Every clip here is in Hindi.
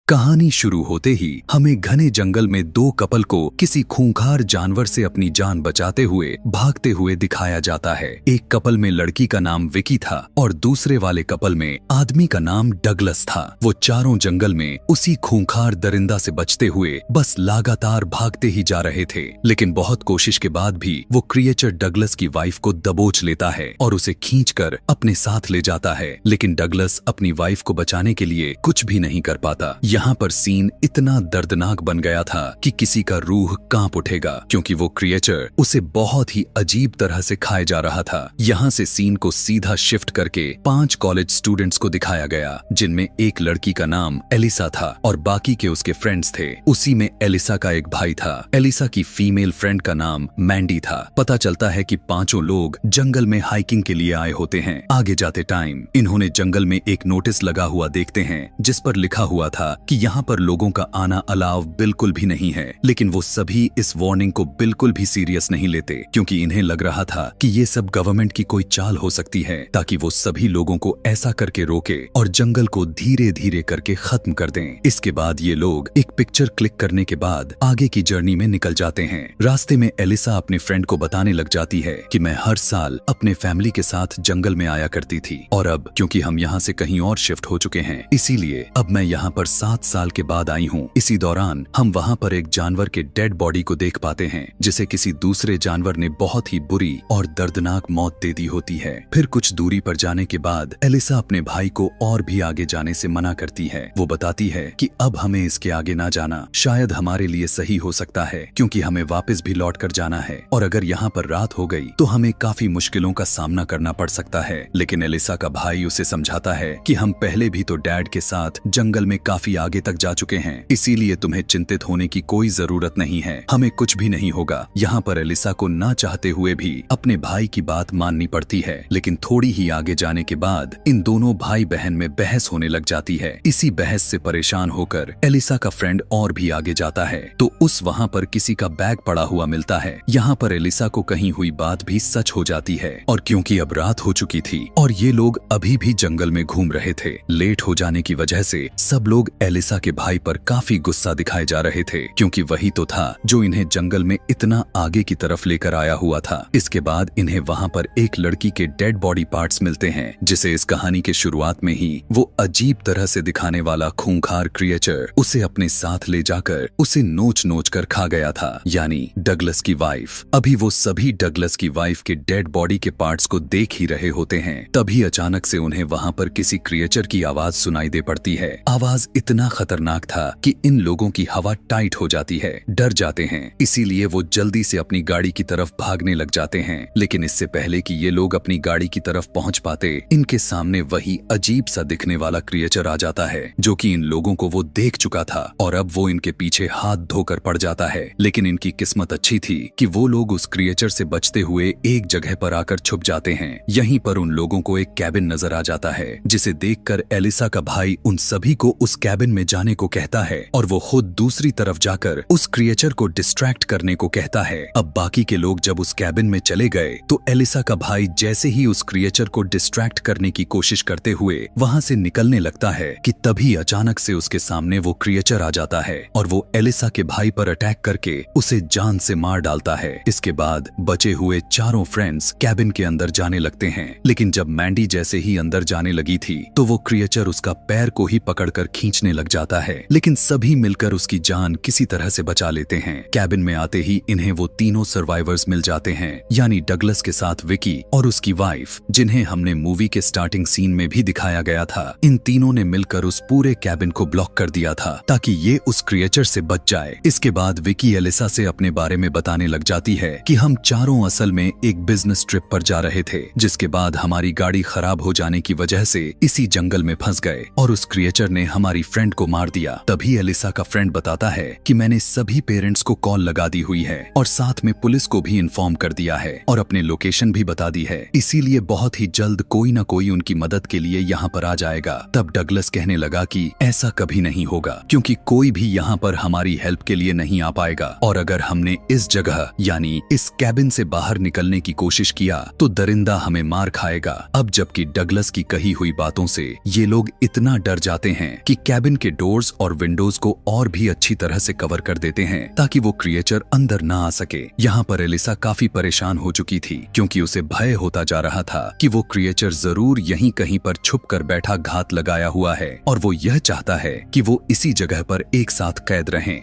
कहानी शुरू होते ही हमें घने जंगल में दो कपल को किसी खूंखार जानवर से अपनी जान बचाते हुए भागते हुए दिखाया जाता है। एक कपल में लड़की का नाम विकी था और दूसरे वाले कपल में आदमी का नाम डगलस था। वो चारों जंगल में उसी खूंखार दरिंदा से बचते हुए बस लगातार भागते ही जा रहे थे, लेकिन बहुत कोशिश के बाद भी वो क्रिएचर डगलस की वाइफ को दबोच लेता है और उसे खींचकर अपने साथ ले जाता है। लेकिन डगलस अपनी वाइफ को बचाने के लिए कुछ भी नहीं कर पाता। यहाँ पर सीन इतना दर्दनाक बन गया था कि किसी का रूह कांप उठेगा, क्योंकि वो क्रिएचर उसे बहुत ही अजीब तरह से खाए जा रहा था। यहाँ से सीन को सीधा शिफ्ट करके 5 कॉलेज स्टूडेंट्स को दिखाया गया, जिनमें एक लड़की का नाम एलिसा था और बाकी के उसके फ्रेंड्स थे। उसी में एलिसा का एक भाई था। एलिसा की फीमेल फ्रेंड का नाम मैंडी था। पता चलता है कि पांचों लोग जंगल में हाइकिंग के लिए आए होते हैं। आगे जाते टाइम इन्होंने जंगल में एक नोटिस लगा हुआ देखते हैं, जिस पर लिखा हुआ था कि यहाँ पर लोगों का आना अलाव बिल्कुल भी नहीं है। लेकिन वो सभी इस वार्निंग को बिल्कुल भी सीरियस नहीं लेते, क्योंकि इन्हें लग रहा था कि ये सब गवर्नमेंट की कोई चाल हो सकती है, ताकि वो सभी लोगों को ऐसा करके रोके और जंगल को धीरे धीरे करके खत्म कर दें। इसके बाद ये लोग एक पिक्चर क्लिक करने के बाद आगे की जर्नी में निकल जाते हैं। रास्ते में एलिसा अपने फ्रेंड को बताने लग जाती है कि मैं हर साल अपने फैमिली के साथ जंगल में आया करती थी, और अब क्योंकि हम यहाँ से कहीं और शिफ्ट हो चुके हैं, इसीलिए अब मैं यहाँ पर 7 साल के बाद आई हूँ। इसी दौरान हम वहाँ पर एक जानवर के डेड बॉडी को देख पाते हैं, जिसे किसी दूसरे जानवर ने बहुत ही बुरी और दर्दनाक मौत दे दी होती है। फिर कुछ दूरी पर जाने के बाद एलिसा अपने भाई को और भी आगे जाने से मना करती है। वो बताती है कि अब हमें इसके आगे ना जाना शायद हमारे लिए सही हो सकता है, क्योंकि हमें वापस भी लौट कर जाना है, और अगर यहाँ पर रात हो गई तो हमें काफी मुश्किलों का सामना करना पड़ सकता है। लेकिन एलिसा का भाई उसे समझाता है कि हम पहले भी तो डैड के साथ जंगल में काफी आगे तक जा चुके हैं, इसीलिए तुम्हें चिंतित होने की कोई जरूरत नहीं है, हमें कुछ भी नहीं होगा। यहाँ पर एलिसा को ना चाहते हुए भी अपने भाई की बात माननी पड़ती है। लेकिन थोड़ी ही आगे जाने के बाद इन दोनों भाई बहन में बहस होने लग जाती है। इसी बहस से परेशान होकर एलिसा का फ्रेंड और भी आगे जाता है, तो उस वहाँ पर किसी का बैग पड़ा हुआ मिलता है। यहाँ पर एलिसा को कहीं हुई बात भी सच हो जाती है, और क्योंकि अब रात हो चुकी थी और ये लोग अभी भी जंगल में घूम रहे थे, लेट हो जाने की वजह से सब लोग एलिसा के भाई पर काफी गुस्सा दिखाए जा रहे थे, क्योंकि वही तो था जो इन्हें जंगल में इतना आगे की तरफ लेकर आया हुआ था। इसके बाद इन्हें वहाँ पर एक लड़की के डेड बॉडी पार्ट्स मिलते हैं, जिसे इस कहानी के शुरुआत में ही वो अजीब तरह से दिखाने वाला खूंखार क्रिएचर उसे अपने साथ ले जाकर उसे नोच नोच कर खा गया था, यानी डगलस की वाइफ। अभी वो सभी डगलस की वाइफ के डेड बॉडी के पार्ट्स को देख ही रहे होते हैं, तभी अचानक से उन्हें वहाँ पर किसी क्रिएचर की आवाज सुनाई दे पड़ती है। आवाज इतना खतरनाक था कि इन लोगों की हवा टाइट हो जाती है, डर जाते हैं, इसीलिए वो जल्दी से अपनी गाड़ी की तरफ भागने लग जाते हैं। लेकिन इससे पहले कि ये लोग अपनी गाड़ी की तरफ पहुंच पाते, इनके सामने वही अजीब सा दिखने वाला क्रिएचर आ जाता है, जो कि इन लोगों को वो देख चुका था, और अब वो इनके पीछे हाथ धोकर पड़ जाता है। लेकिन इनकी किस्मत अच्छी थी कि वो लोग उस क्रिएचर से बचते हुए एक जगह पर आकर छुप जाते हैं। यहीं पर उन लोगों को एक कैबिन नजर आ जाता है, जिसे देखकर एलिसा का भाई उन सभी को उस कैबिन में जाने को कहता है, और वो खुद दूसरी तरफ जाकर उस क्रिएचर को डिस्ट्रैक्ट करने को कहता है। अब बाकी के लोग जब उस कैबिन में चले गए, तो एलिसा का भाई जैसे ही उस क्रिएचर को डिस्ट्रैक्ट करने की कोशिश करते हुए वहां से निकलने लगता है कि तभी अचानक से उसके सामने वो क्रिएचर आ जाता है, और वो एलिसा के भाई पर अटैक करके उसे जान से मार डालता है। इसके बाद बचे हुए चारों फ्रेंड्स कैबिन के अंदर जाने लगते हैं, लेकिन जब मैंडी जैसे ही अंदर जाने लगी थी, तो वो क्रिएचर उसका पैर को ही पकड़कर खींचने लग जाता है। लेकिन सभी मिलकर उसकी जान किसी तरह से बचा लेते हैं। कैबिन में आते ही इन्हें वो तीनों सर्वाइवर्स मिल जाते हैं, यानी डगलस के साथ विकी और उसकी वाइफ, जिन्हें हमने मूवी के स्टार्टिंग सीन में भी दिखाया गया था। इन तीनों ने मिलकर उस पूरे कैबिन को ब्लॉक कर दिया था, ताकि ये उस क्रिएचर से बच जाए। इसके बाद विकी एलिसा से अपने बारे में बताने लग जाती है कि हम चारों असल में एक बिजनेस ट्रिप पर जा रहे थे, जिसके बाद हमारी गाड़ी खराब हो जाने की वजह से इसी जंगल में फंस गए, और उस क्रिएचर ने हमारी फ्रेंड को मार दिया। तभी एलिसा का फ्रेंड बताता है कि मैंने सभी पेरेंट्स को कॉल लगा दी हुई है, और साथ में पुलिस को भी इन्फॉर्म कर दिया है, और अपने लोकेशन भी बता दी है, इसीलिए बहुत ही जल्द कोई न कोई उनकी मदद के लिए यहाँ पर आ जाएगा। तब डगलस कहने लगा कि ऐसा कभी नहीं होगा, क्योंकि कोई भी यहाँ पर हमारी हेल्प के लिए नहीं आ पाएगा, और अगर हमने इस जगह यानी इस कैबिन से बाहर निकलने की कोशिश किया तो दरिंदा हमें मार खाएगा। अब जबकि डगलस की कही हुई बातों से ये लोग इतना डर जाते हैं कि कैबिन के डोर्स और विंडोज को और भी अच्छी तरह से कवर कर देते हैं ताकि वो क्रिएचर अंदर ना आ सके। यहाँ पर एलिसा काफी परेशान हो चुकी थी क्योंकि उसे भय होता जा रहा था कि वो क्रिएचर जरूर यहीं कहीं पर छुप कर बैठा घात लगाया हुआ है और वो यह चाहता है कि वो इसी जगह पर एक साथ कैद रहें।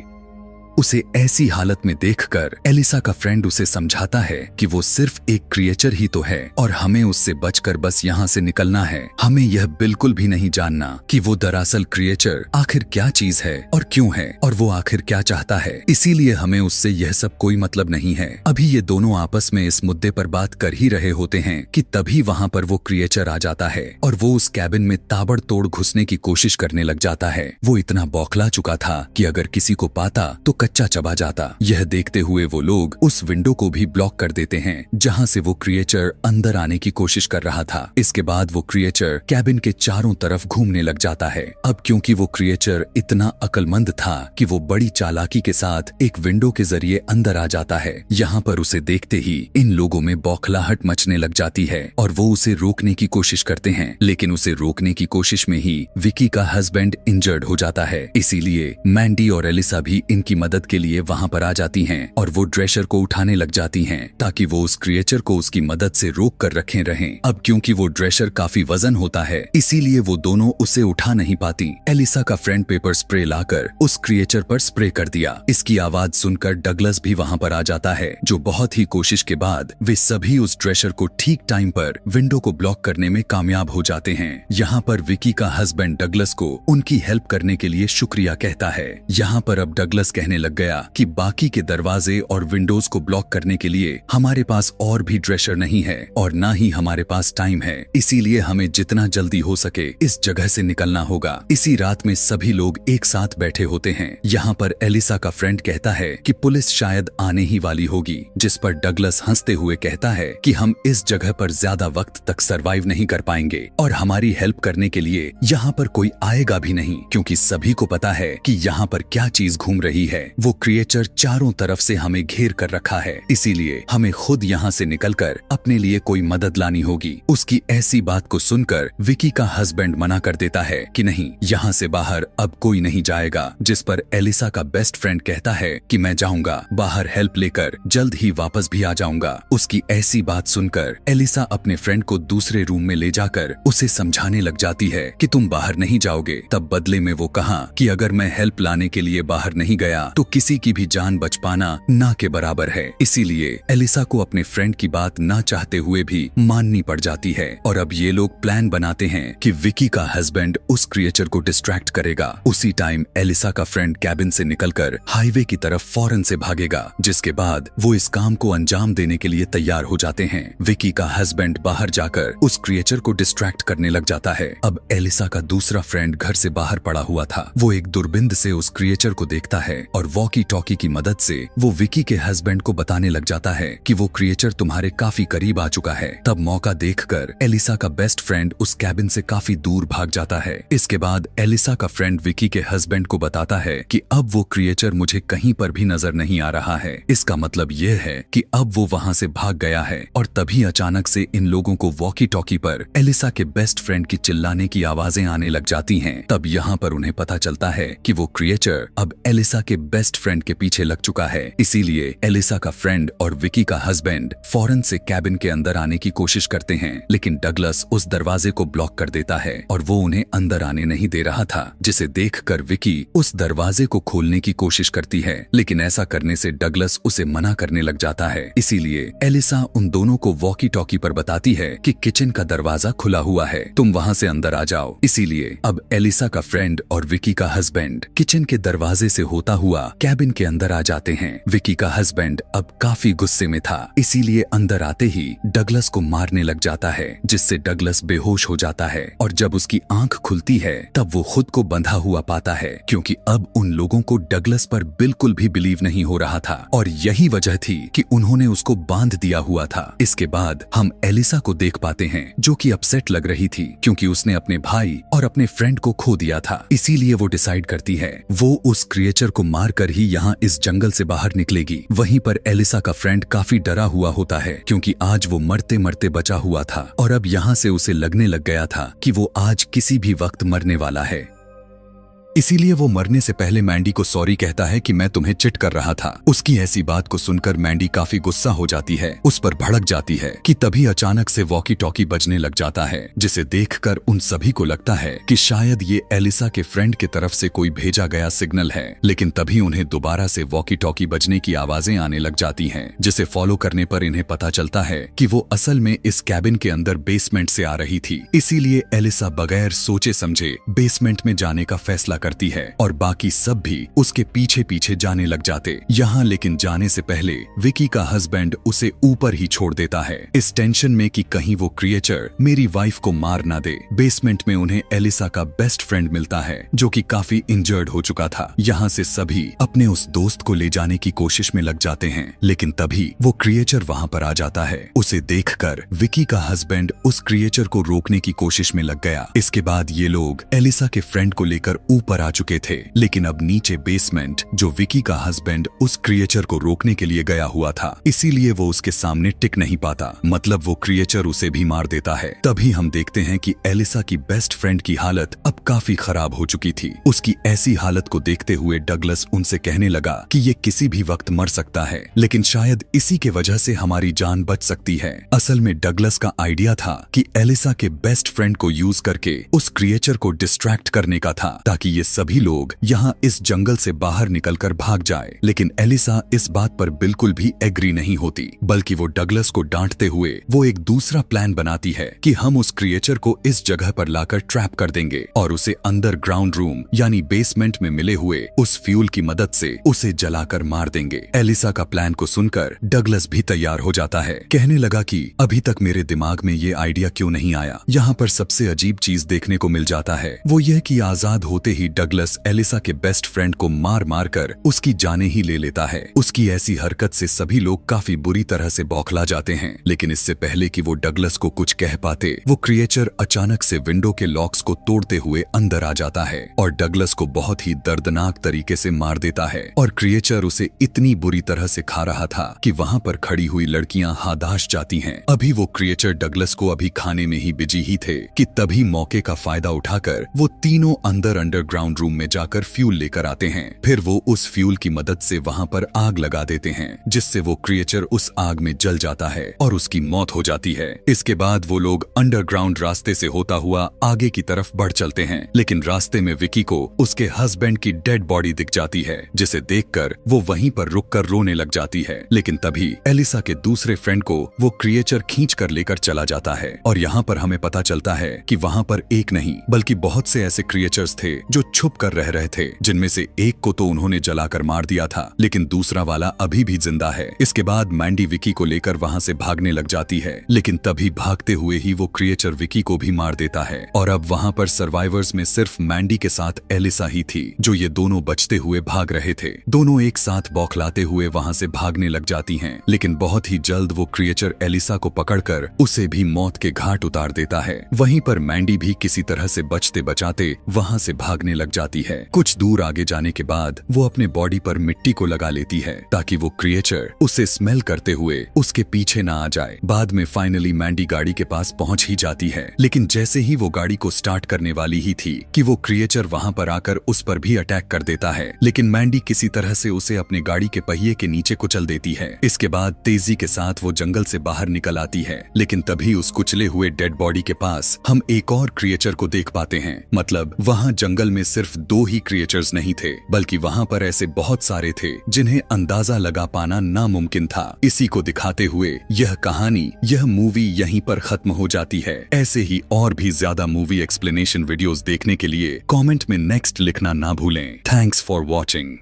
उसे ऐसी हालत में देखकर एलिसा का फ्रेंड उसे समझाता है कि वो सिर्फ एक क्रिएचर ही तो है और हमें उससे बचकर बस यहाँ से निकलना है। हमें यह बिल्कुल भी नहीं जानना कि वो दरअसल क्रिएचर आखिर क्या चीज है और क्यों है और वो आखिर क्या चाहता है, इसीलिए हमें उससे यह सब कोई मतलब नहीं है। अभी ये दोनों आपस में इस मुद्दे पर बात कर ही रहे होते हैं कि तभी वहाँ पर वो क्रिएचर आ जाता है और वो उस कैबिन में ताबड़तोड़ घुसने की कोशिश करने लग जाता है। वो इतना बौखला चुका था कि अगर किसी को पाता तो कच्चा चबा जाता। यह देखते हुए वो लोग उस विंडो को भी ब्लॉक कर देते हैं जहां से वो क्रिएचर अंदर आने की कोशिश कर रहा था। इसके बाद वो क्रिएचर कैबिन के चारों तरफ घूमने लग जाता है। अब क्योंकि वो क्रिएचर इतना अक्लमंद था कि वो बड़ी चालाकी के साथ एक विंडो के जरिए अंदर आ जाता है। यहाँ पर उसे देखते ही इन लोगों में बौखलाहट मचने लग जाती है और वो उसे रोकने की कोशिश करते हैं, लेकिन उसे रोकने की कोशिश में ही विकी का हस्बैंड इंजर्ड हो जाता है। इसीलिए मैंडी और एलिसा भी इनकी मदद के लिए वहां पर आ जाती हैं और वो ड्रेशर को उठाने लग जाती हैं ताकि वो उस क्रिएचर को उसकी मदद से रोक कर रखे रहें। अब क्योंकि वो ड्रेशर काफी वजन होता है इसीलिए वो दोनों उसे उठा नहीं पाती। एलिसा का फ्रेंड पेपर स्प्रे लाकर उस क्रिएचर पर स्प्रे कर दिया। इसकी आवाज सुनकर डगलस भी वहां पर आ जाता है, जो बहुत ही कोशिश के बाद वे सभी उस ड्रेशर को ठीक टाइम पर विंडो को ब्लॉक करने में कामयाब हो जाते हैं। यहाँ पर विकी का हस्बैंड डगलस को उनकी हेल्प करने के लिए शुक्रिया कहता है। यहाँ पर अब डगलस कहने लग गया कि बाकी के दरवाजे और विंडोज को ब्लॉक करने के लिए हमारे पास और भी ड्रेशर नहीं है और ना ही हमारे पास टाइम है, इसीलिए हमें जितना जल्दी हो सके इस जगह से निकलना होगा। इसी रात में सभी लोग एक साथ बैठे होते हैं। यहाँ पर एलिसा का फ्रेंड कहता है कि पुलिस शायद आने ही वाली होगी, जिस पर डगलस हंसते हुए कहता है कि हम इस जगह पर ज्यादा वक्त तक सरवाइव नहीं कर पाएंगे और हमारी हेल्प करने के लिए यहाँ पर कोई आएगा भी नहीं, क्योंकि सभी को पता है कि यहाँ पर क्या चीज घूम रही है। वो क्रिएचर चारों तरफ से हमें घेर कर रखा है, इसीलिए हमें खुद यहाँ से निकलकर अपने लिए कोई मदद लानी होगी। उसकी ऐसी बात को सुनकर विकी का हस्बैंड मना कर देता है कि नहीं, यहाँ से बाहर अब कोई नहीं जाएगा, जिस पर एलिसा का बेस्ट फ्रेंड कहता है कि मैं जाऊंगा, बाहर हेल्प लेकर जल्द ही वापस भी आ जाऊंगा। उसकी ऐसी बात सुनकर एलिसा अपने फ्रेंड को दूसरे रूम में ले जाकर उसे समझाने लग जाती है कि तुम बाहर नहीं जाओगे। तब बदले में वो कहा कि अगर मैं हेल्प लाने के लिए बाहर नहीं गया तो किसी की भी जान बच पाना ना के बराबर है। इसीलिए एलिसा को अपने फ्रेंड की बात ना चाहते हुए भी माननी पड़ जाती है और अब ये लोग प्लान बनाते हैं कि विकी का हस्बैंड उस क्रिएचर को डिस्ट्रैक्ट करेगा। उसी टाइम एलिसा का फ्रेंड कैबिन से निकलकर हाईवे की तरफ फौरन से भागेगा, जिसके बाद वो इस काम को अंजाम देने के लिए तैयार हो जाते हैं। विकी का हस्बैंड बाहर जाकर उस क्रिएचर को डिस्ट्रैक्ट करने लग जाता है। अब एलिसा का दूसरा फ्रेंड घर से बाहर पड़ा हुआ था। वो एक दूरबीन से उस क्रिएचर को देखता है और वॉकी टॉकी की मदद से वो विकी के हस्बैंड को बताने लग जाता है कि वो क्रिएचर तुम्हारे काफी करीब आ चुका है। तब मौका देखकर एलिसा का बेस्ट फ्रेंड उस कैबिन से काफी दूर भाग जाता है। इसके बाद एलिसा का फ्रेंड विकी के हस्बैंड को बताता है कि अब वो क्रिएचर मुझे कहीं पर भी नजर नहीं आ रहा है। इसका मतलब यह है कि अब वो वहाँ से भाग गया है। और तभी अचानक से इन लोगों को वॉकी टॉकी पर एलिसा के बेस्ट फ्रेंड की चिल्लाने की आवाजें आने लग जाती हैं। तब यहाँ पर उन्हें पता चलता है कि वो क्रिएचर अब एलिसा के बेस्ट फ्रेंड के पीछे लग चुका है। इसीलिए एलिसा का फ्रेंड और विकी का हस्बैंड फौरन से कैबिन के अंदर आने की कोशिश करते हैं, लेकिन डगलस उस दरवाजे को ब्लॉक कर देता है और वो उन्हें अंदर आने नहीं दे रहा था, जिसे देखकर विकी उस दरवाजे को खोलने की कोशिश करती है, लेकिन ऐसा करने से डगलस उसे मना करने लग जाता है। इसीलिए एलिसा उन दोनों को वॉकी टॉकी पर बताती है कि किचन का दरवाजा खुला हुआ है, तुम वहाँ से अंदर आ जाओ। इसीलिए अब एलिसा का फ्रेंड और विकी का हस्बैंड किचन के दरवाजे से होता हुआ कैबिन के अंदर आ जाते हैं। विकी का हस्बैंड अब काफी गुस्से में था, इसीलिए अंदर आते ही डगलस को मारने लग जाता है, जिससे डगलस बेहोश हो जाता है। और जब उसकी आंख खुलती है तब वो खुद को बंधा हुआ पाता है, क्योंकि अब उन लोगों को डगलस पर बिल्कुल भी बिलीव नहीं हो रहा था और यही वजह थी कि उन्होंने उसको बांध दिया हुआ था। इसके बाद हम एलिसा को देख पाते हैं, जो कि अपसेट लग रही थी क्योंकि उसने अपने भाई और अपने फ्रेंड को खो दिया था। इसीलिए वो डिसाइड करती है वो उस क्रिएचर को मारकर ही यहाँ इस जंगल से बाहर निकलेगी। वहीं पर एलिसा का फ्रेंड काफी डरा हुआ होता है, क्योंकि आज वो मरते मरते बचा हुआ था और अब यहाँ से उसे लगने लग गया था कि वो आज किसी भी वक्त मरने वाला है। इसीलिए वो मरने से पहले मैंडी को सॉरी कहता है कि मैं तुम्हें चिट कर रहा था। उसकी ऐसी बात को सुनकर मैंडी काफी गुस्सा हो जाती है, उस पर भड़क जाती है कि तभी अचानक से वॉकी टॉकी बजने लग जाता है, जिसे देखकर उन सभी को लगता है कि शायद ये एलिसा के फ्रेंड की तरफ से कोई भेजा गया सिग्नल है। लेकिन तभी उन्हें दोबारा से वॉकी टॉकी बजने की आवाजें आने लग जाती हैं, जिसे फॉलो करने पर इन्हें पता चलता है कि वो असल में इस कैबिन के अंदर बेसमेंट से आ रही थी। इसीलिए एलिसा बगैर सोचे समझे बेसमेंट में जाने का फैसला करती है और बाकी सब भी उसके पीछे पीछे जाने लग जाते। यहाँ लेकिन जाने से पहले विकी का हस्बैंड उसे ऊपर ही छोड़ देता है, इस टेंशन में कि कहीं वो क्रिएचर मेरी वाइफ को मार ना दे। बेसमेंट में उन्हें एलिसा का बेस्ट फ्रेंड मिलता है, जो कि काफी इंजर्ड हो चुका था। यहाँ से सभी अपने उस दोस्त को ले जाने की कोशिश में लग जाते हैं, लेकिन तभी वो क्रिएचर वहाँ पर आ जाता है। उसे देखकर विकी का हस्बैंड उस क्रिएचर को रोकने की कोशिश में लग गया। इसके बाद ये लोग एलिसा के फ्रेंड को लेकर ऊपर आ चुके थे, लेकिन अब नीचे बेसमेंट जो विकी का हस्बैंड उस क्रिएचर को रोकने के लिए गया हुआ था, इसीलिए वो उसके सामने टिक नहीं पाता, मतलब वो क्रिएचर उसे भी मार देता है। तभी हम देखते हैं कि एलिसा की बेस्ट फ्रेंड की हालत अब काफी खराब हो चुकी थी। उसकी ऐसी हालत को देखते हुए डगलस उनसे कहने लगा कि ये किसी भी वक्त मर सकता है, लेकिन शायद इसी के वजह से हमारी जान बच सकती है। असल में डगलस का आइडिया था कि एलिसा के बेस्ट फ्रेंड को यूज करके उस क्रिएचर को डिस्ट्रैक्ट करने का था, ताकि ये सभी लोग यहाँ इस जंगल से बाहर निकलकर भाग जाए। लेकिन एलिसा इस बात पर बिल्कुल भी एग्री नहीं होती, बल्कि वो डगलस को डांटते हुए वो एक दूसरा प्लान बनाती है कि हम उस क्रिएचर को इस जगह पर लाकर ट्रैप कर देंगे और उसे अंडरग्राउंड रूम यानी बेसमेंट में मिले हुए उस फ्यूल की मदद से उसे जलाकर मार देंगे। एलिसा का प्लान को सुनकर डगलस भी तैयार हो जाता है, कहने लगा कि अभी तक मेरे दिमाग में ये आइडिया क्यों नहीं आया। यहाँ पर सबसे अजीब चीज देखने को मिल जाता है, वो यह कि आजाद होते ही डगलस एलिसा के बेस्ट फ्रेंड को मार मार कर उसकी जाने ही ले लेता है। उसकी ऐसी हरकत से सभी लोग काफी बुरी तरह से बौखला जाते हैं, लेकिन इससे पहले कि वो डगलस को कुछ कह पाते, वो क्रिएचर अचानक से विंडो के लॉक्स को तोड़ते हुए अंदर आ जाता है और डगलस को बहुत ही दर्दनाक तरीके से मार देता है। और क्रिएचर उसे इतनी बुरी तरह से खा रहा था कि वहाँ पर खड़ी हुई लड़कियां हादाश जाती हैं। अभी वो क्रिएचर डगलस को अभी खाने में ही बिजी ही थे कि तभी मौके का फायदा उठाकर वो तीनों अंदर अंडरग्राउंड रूम में जाकर फ्यूल लेकर आते हैं। फिर वो उस फ्यूल की मदद से वहाँ पर आग लगा देते हैं, जिससे वो क्रिएचर उस आग में जल जाता है और उसकी मौत हो जाती है। इसके बाद वो लोग अंडरग्राउंड रास्ते से होता हुआ आगे की तरफ बढ़ चलते हैं, लेकिन रास्ते में विकी को उसके हस्बैंड की डेड बॉडी दिख जाती है, जिसे देखकर वो वहीं पर रुककर रोने लग जाती है। लेकिन तभी एलिसा के दूसरे फ्रेंड को वो क्रिएचर खींच कर लेकर चला जाता है और यहाँ पर हमें पता चलता है कि वहाँ पर एक नहीं बल्कि बहुत से ऐसे क्रिएचर्स थे जो छुप कर रह रहे थे, जिनमें से एक को तो उन्होंने जलाकर मार दिया था, लेकिन दूसरा वाला अभी भी जिंदा है। इसके बाद मैंडी विकी को लेकर वहाँ से भागने लग जाती है, लेकिन तभी भागते हुए ही वो क्रिएचर विकी को भी मार देता है और अब वहाँ पर सर्वाइवर्स में सिर्फ मैंडी के साथ एलिसा ही थी, जो ये दोनों बचते हुए भाग रहे थे। दोनों एक साथ बौखलाते हुए वहाँ से भागने लग जाती हैं, लेकिन बहुत ही जल्द वो क्रिएचर एलिसा को पकड़कर उसे भी मौत के घाट उतार देता है। वहीं पर मैंडी भी किसी तरह से बचते बचाते वहाँ से भागने लग जाती है। कुछ दूर आगे जाने के बाद वो अपने बॉडी पर मिट्टी को लगा लेती है ताकि वो क्रिएचर उसे स्मेल करते हुए उसके पीछे ना आ जाए। बाद में फाइनली मैंडी गाड़ी के पास पहुंच ही जाती है, लेकिन जैसे ही वो गाड़ी को स्टार्ट करने वाली ही थी कि वो क्रिएचर वहाँ पर आकर उस पर भी अटैक कर देता है, लेकिन मैंडी किसी तरह से उसे अपने गाड़ी के पहिए के नीचे कुचल देती है। इसके बाद तेजी के साथ वो जंगल से बाहर निकल आती है, लेकिन तभी उस कुचले हुए डेड बॉडी के पास हम एक और क्रिएचर को देख पाते हैं। मतलब वहाँ जंगल में सिर्फ 2 ही क्रिएचर्स नहीं थे, बल्कि वहाँ पर ऐसे बहुत सारे थे जिन्हें अंदाजा लगा पाना नामुमकिन था। इसी को दिखाते हुए यह कहानी, यह मूवी यहीं पर खत्म हो जाती है। ऐसे ही और भी ज्यादा मूवी एक्सप्लेनेशन वीडियोस देखने के लिए कमेंट में नेक्स्ट लिखना ना भूलें। Thanks for watching.